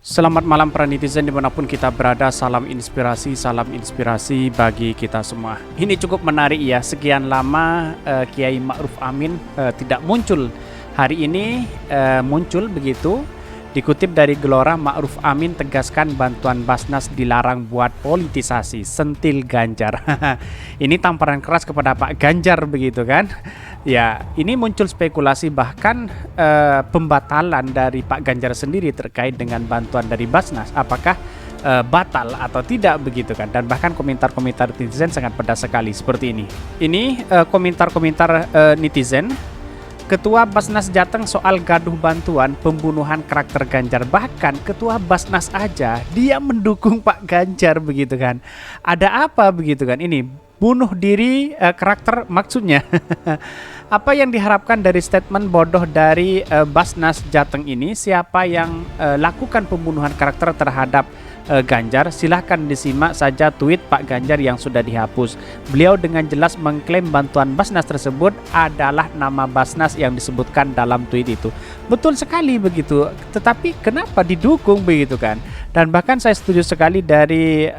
Selamat malam para netizen dimanapun kita berada, salam inspirasi bagi kita semua. Ini cukup menarik ya, sekian lama Kiai Ma'ruf Amin tidak muncul. Hari ini muncul begitu. Dikutip dari Gelora, Ma'ruf Amin tegaskan bantuan Basnas dilarang buat politisasi, sentil Ganjar. Ini tamparan keras kepada Pak Ganjar begitu kan. Ya, ini muncul spekulasi bahkan pembatalan dari Pak Ganjar sendiri terkait dengan bantuan dari Basnas. Apakah batal atau tidak begitu kan? Dan bahkan komentar-komentar netizen sangat pedas sekali seperti ini. Ini komentar-komentar netizen. Ketua Basnas Jateng soal gaduh bantuan pembunuhan karakter Ganjar. Bahkan Ketua Basnas aja dia mendukung Pak Ganjar begitu kan. Ada apa begitu kan? Ini bunuh diri karakter maksudnya. Apa yang diharapkan dari statement bodoh dari Basnas Jateng ini? Siapa yang lakukan pembunuhan karakter terhadap Ganjar? Silahkan disimak saja tweet Pak Ganjar yang sudah dihapus. Beliau dengan jelas mengklaim bantuan Basnas tersebut adalah nama Basnas yang disebutkan dalam tweet itu. Betul sekali begitu. Tetapi kenapa didukung begitu kan? Dan bahkan saya setuju sekali dari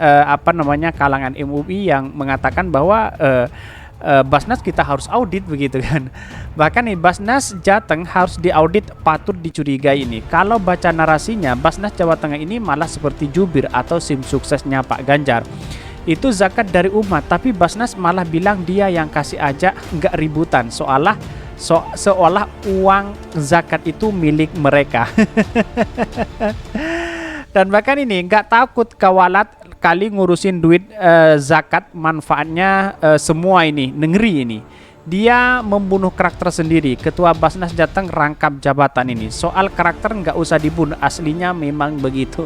kalangan MUI yang mengatakan bahwa Basnas kita harus audit begitu kan. Bahkan nih Basnas Jateng harus diaudit, patut dicurigai ini. Kalau baca narasinya, Basnas Jawa Tengah ini malah seperti jubir atau sim suksesnya Pak Ganjar. Itu zakat dari umat, tapi Basnas malah bilang dia yang kasih aja, nggak ributan. Seolah uang zakat itu milik mereka. Dan bahkan ini nggak takut kawalat kali ngurusin duit zakat, manfaatnya semua ini negeri ini. Dia membunuh karakter sendiri. Ketua Basnas Jateng rangkap jabatan ini. Soal karakter nggak usah dibunuh, aslinya memang begitu.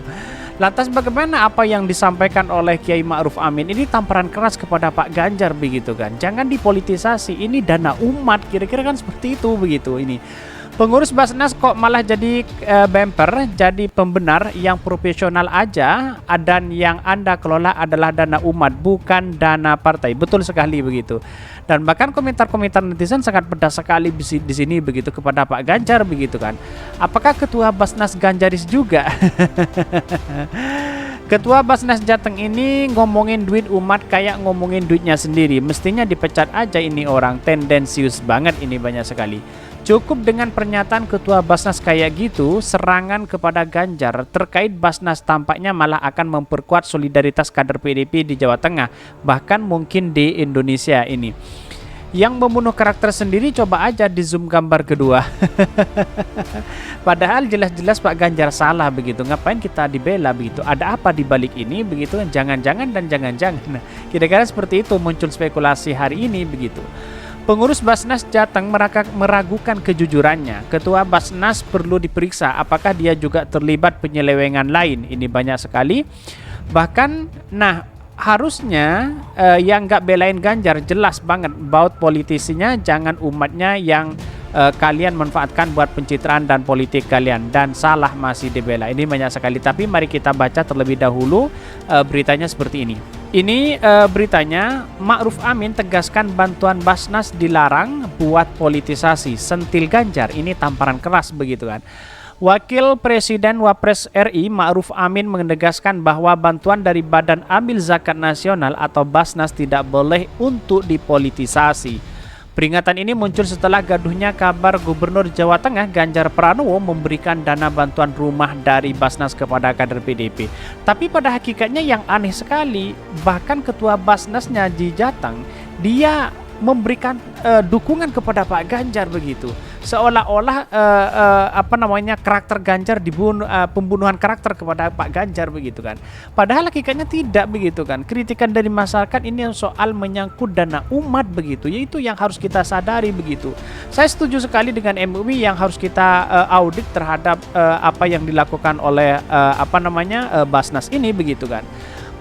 Lantas bagaimana apa yang disampaikan oleh Kiai Ma'ruf Amin ini tamparan keras kepada Pak Ganjar begitu kan. Jangan dipolitisasi, ini dana umat, kira-kira kan seperti itu begitu ini. Pengurus Basnas kok malah jadi bemper, jadi pembenar yang profesional aja, dan yang Anda kelola adalah dana umat, bukan dana partai. Betul sekali begitu. Dan bahkan komentar-komentar netizen sangat pedas sekali di sini begitu kepada Pak Ganjar begitu kan. Apakah Ketua Basnas Ganjaris juga? Ketua Basnas Jateng ini ngomongin duit umat kayak ngomongin duitnya sendiri. Mestinya dipecat aja ini orang, tendensius banget ini banyak sekali. Cukup dengan pernyataan Ketua Basnas kayak gitu, serangan kepada Ganjar terkait Basnas tampaknya malah akan memperkuat solidaritas kader PDIP di Jawa Tengah, bahkan mungkin di Indonesia ini. Yang membunuh karakter sendiri coba aja di zoom gambar kedua. Padahal jelas-jelas Pak Ganjar salah begitu. Ngapain kita dibela begitu? Ada apa di balik ini begitu? Jangan-jangan dan jangan-jangan. Nah, kira-kira seperti itu muncul spekulasi hari ini begitu. Pengurus Basnas Jateng meragukan kejujurannya. Ketua Basnas perlu diperiksa apakah dia juga terlibat penyelewengan lain. Ini banyak sekali. Bahkan, harusnya yang nggak belain Ganjar jelas banget baut politisinya, jangan umatnya yang kalian manfaatkan buat pencitraan dan politik kalian, dan salah masih dibela. Ini banyak sekali. Tapi mari kita baca terlebih dahulu beritanya seperti ini. Ini beritanya, Ma'ruf Amin tegaskan bantuan Basnas dilarang buat politisasi, sentil Ganjar. Ini tamparan keras begitu kan. Wakil Presiden Wapres RI Ma'ruf Amin menegaskan bahwa bantuan dari Badan Amil Zakat Nasional atau Basnas tidak boleh untuk dipolitisasi. Peringatan ini muncul setelah gaduhnya kabar Gubernur Jawa Tengah Ganjar Pranowo memberikan dana bantuan rumah dari Basnas kepada kader PDIP. Tapi pada hakikatnya yang aneh sekali, bahkan Ketua Basnasnya di Jateng, dia memberikan dukungan kepada Pak Ganjar begitu. Seolah-olah karakter Ganjar dibunuh, pembunuhan karakter kepada Pak Ganjar begitu kan. Padahal hakikatnya tidak begitu kan. Kritikan dari masyarakat ini soal menyangkut dana umat begitu, yaitu yang harus kita sadari begitu. Saya setuju sekali dengan MUI yang harus kita audit terhadap apa yang dilakukan oleh Basnas ini begitu kan.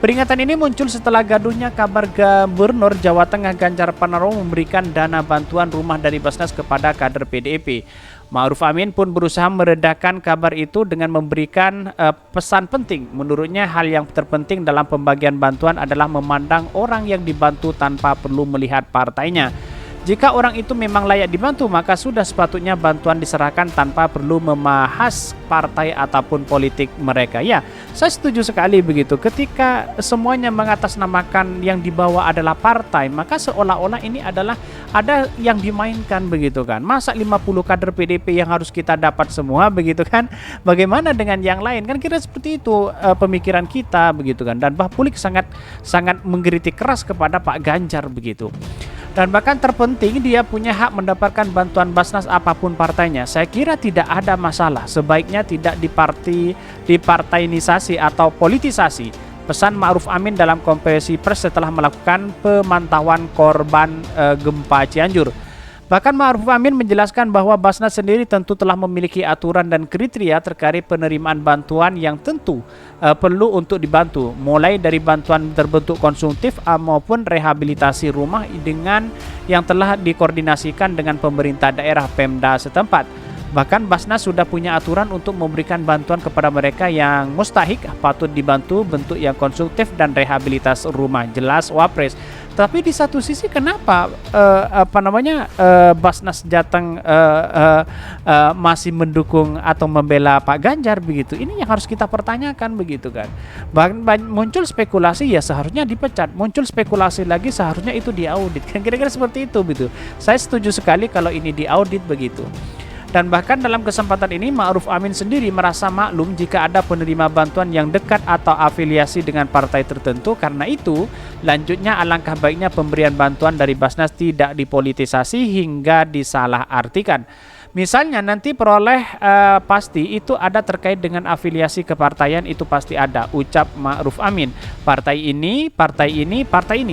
Peringatan ini muncul setelah gaduhnya kabar Gubernur Jawa Tengah Ganjar Pranowo memberikan dana bantuan rumah dari Basnas kepada kader PDIP. Ma'ruf Amin pun berusaha meredakan kabar itu dengan memberikan pesan penting. Menurutnya hal yang terpenting dalam pembagian bantuan adalah memandang orang yang dibantu tanpa perlu melihat partainya. Jika orang itu memang layak dibantu, maka sudah sepatutnya bantuan diserahkan tanpa perlu membahas partai ataupun politik mereka. Ya, saya setuju sekali begitu. Ketika semuanya mengatasnamakan yang dibawa adalah partai, maka seolah-olah ini adalah ada yang dimainkan begitu kan. Masa 50 kader PDP yang harus kita dapat semua begitu kan? Bagaimana dengan yang lain? Kan kira seperti itu pemikiran kita begitu kan. Dan publik sangat mengkritik keras kepada Pak Ganjar begitu. Dan bahkan terpenting dia punya hak mendapatkan bantuan Basnas apapun partainya. Saya kira tidak ada masalah. Sebaiknya tidak dipartainisasi atau politisasi. Pesan Ma'ruf Amin dalam konferensi pers setelah melakukan pemantauan korban gempa Cianjur. Bahkan Ma'ruf Amin menjelaskan bahwa Basnas sendiri tentu telah memiliki aturan dan kriteria terkait penerimaan bantuan yang tentu perlu untuk dibantu, mulai dari bantuan berbentuk konsumtif maupun rehabilitasi rumah dengan yang telah dikoordinasikan dengan pemerintah daerah Pemda setempat. Bahkan Basnas sudah punya aturan untuk memberikan bantuan kepada mereka yang mustahik patut dibantu bentuk yang konsumtif dan rehabilitas rumah, jelas Wapres. Tapi di satu sisi kenapa Basnas Jateng masih mendukung atau membela Pak Ganjar begitu? Ini yang harus kita pertanyakan begitu kan. Muncul spekulasi ya seharusnya dipecat, muncul spekulasi lagi seharusnya itu diaudit. Kan kira-kira seperti itu gitu. Saya setuju sekali kalau ini diaudit begitu. Dan bahkan dalam kesempatan ini Ma'ruf Amin sendiri merasa maklum jika ada penerima bantuan yang dekat atau afiliasi dengan partai tertentu. Karena itu, lanjutnya alangkah baiknya pemberian bantuan dari Basnas tidak dipolitisasi hingga disalahartikan. Misalnya nanti peroleh pasti itu ada terkait dengan afiliasi kepartaian, itu pasti ada, ucap Ma'ruf Amin. Partai ini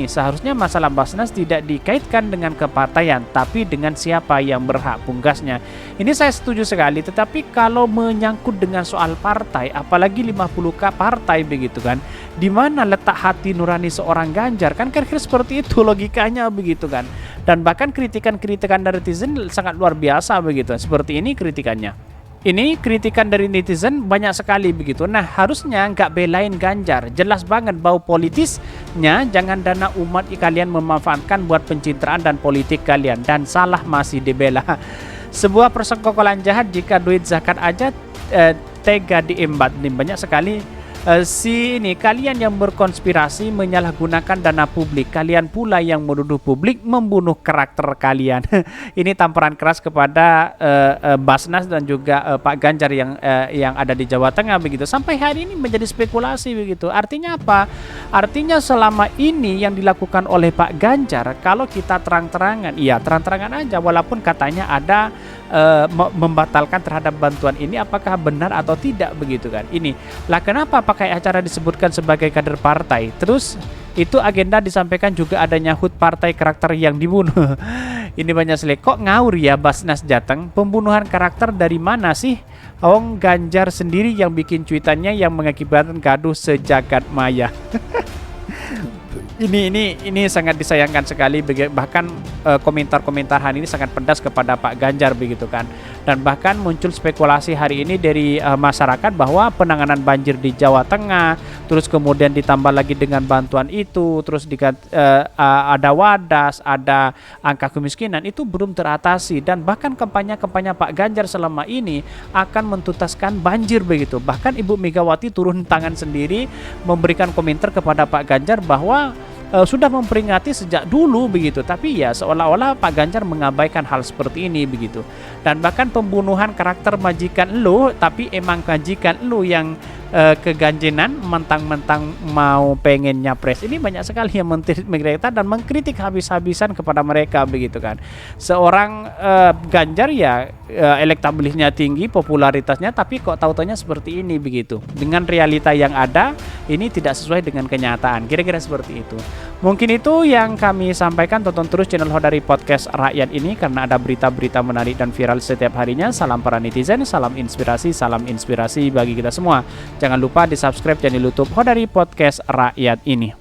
seharusnya masalah Basnas tidak dikaitkan dengan kepartaian, tapi dengan siapa yang berhak, pungkasnya. Ini saya setuju sekali, tetapi kalau menyangkut dengan soal partai, apalagi 50k partai begitu kan, di mana letak hati nurani seorang Ganjar? Kan kira-kira seperti itu logikanya begitu kan. Dan bahkan kritikan-kritikan dari netizen sangat luar biasa begitu. Seperti ini kritikannya. Ini kritikan dari netizen banyak sekali begitu. Nah, harusnya nggak belain Ganjar. Jelas banget bau politisnya. Jangan dana umat kalian memanfaatkan buat pencitraan dan politik kalian. Dan salah masih dibela. Sebuah persekongkolan jahat jika duit zakat aja tega diembat. Ini banyak sekali. Kalian yang berkonspirasi menyalahgunakan dana publik, kalian pula yang menuduh publik membunuh karakter kalian. Ini tamparan keras kepada Basnas dan juga Pak Ganjar yang ada di Jawa Tengah begitu. Sampai hari ini menjadi spekulasi begitu. Artinya apa? Artinya selama ini yang dilakukan oleh Pak Ganjar, kalau kita terang-terangan aja, walaupun katanya ada membatalkan terhadap bantuan ini, apakah benar atau tidak begitu kan? Ini lah kenapa pakai acara disebutkan sebagai kader partai, terus itu agenda disampaikan juga adanya HUT partai karakter yang dibunuh. Ini banyak sekali, kok ngawur ya Basnas Jateng, pembunuhan karakter dari mana sih? Ganjar sendiri yang bikin cuitannya yang mengakibatkan gaduh sejagat maya. Ini sangat disayangkan sekali, bahkan komentar-komentar hari ini sangat pedas kepada Pak Ganjar begitu kan. Dan bahkan muncul spekulasi hari ini dari masyarakat bahwa penanganan banjir di Jawa Tengah, terus kemudian ditambah lagi dengan bantuan itu, terus ada wadas, ada angka kemiskinan, itu belum teratasi. Dan bahkan kampanye-kampanye Pak Ganjar selama ini akan mentuntaskan banjir begitu. Bahkan Ibu Megawati turun tangan sendiri memberikan komentar kepada Pak Ganjar bahwa sudah memperingati sejak dulu begitu, tapi ya seolah-olah Pak Ganjar mengabaikan hal seperti ini begitu. Dan bahkan pembunuhan karakter majikan lu, tapi emang majikan lu yang keganjenan mentang-mentang mau pengen nyapres. Ini banyak sekali yang mengkritik dan mengkritik habis-habisan kepada mereka begitu kan. Seorang Ganjar ya elektabilitasnya tinggi, popularitasnya, tapi kok tautannya seperti ini begitu. Dengan realita yang ada, ini tidak sesuai dengan kenyataan. Kira-kira seperti itu. Mungkin itu yang kami sampaikan. Tonton terus channel Hodari Podcast Rakyat ini karena ada berita-berita menarik dan viral setiap harinya. Salam para netizen, salam inspirasi bagi kita semua. Jangan lupa di subscribe channel YouTube Hodari Podcast Rakyat ini.